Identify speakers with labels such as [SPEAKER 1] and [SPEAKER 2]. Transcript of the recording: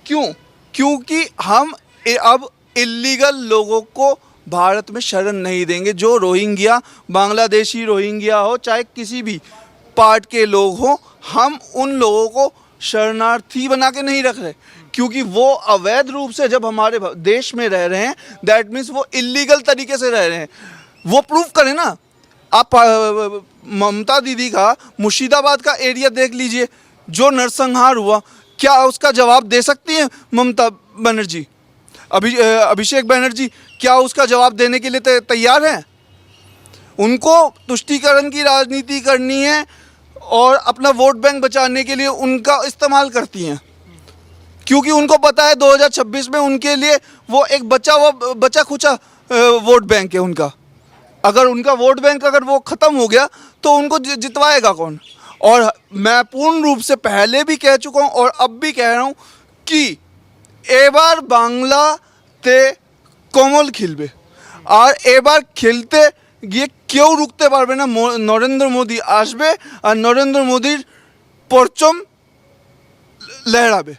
[SPEAKER 1] क्यों? क्योंकि हम अब इलीगल लोगों को भारत में शरण नहीं देंगे। जो रोहिंग्या, बांग्लादेशी रोहिंग्या हो, चाहे किसी भी पार्ट के लोग हों, हम उन लोगों को शरणार्थी बना के नहीं रख रहे, क्योंकि वो अवैध रूप से जब हमारे देश में रह रहे हैं, दैट मीन्स वो इलीगल तरीके से रह रहे हैं। वो प्रूफ करें ना। आप ममता दीदी का मुर्शिदाबाद का एरिया देख लीजिए, जो नरसंहार हुआ, क्या उसका जवाब दे सकती हैं ममता बनर्जी? अभिषेक बनर्जी क्या उसका जवाब देने के लिए तैयार हैं? उनको तुष्टीकरण की राजनीति करनी है और अपना वोट बैंक बचाने के लिए उनका इस्तेमाल करती हैं, क्योंकि उनको पता है 2026 में उनके लिए वो एक बचा खुचा वोट बैंक है उनका। अगर उनका वोट बैंक अगर वो ख़त्म हो गया तो उनको जितवाएगा कौन? और मैं पूर्ण रूप से पहले भी कह चुका हूँ और अब भी कह रहा हूँ कि এবার বাংলাতে কমল খিলবে, আর এবার খেলতে গিয়ে কেউ রুখতে পারবে না। নরেন্দ্র মোদী আসবে আর নরেন্দ্র মোদীর পরচম লহরাবে।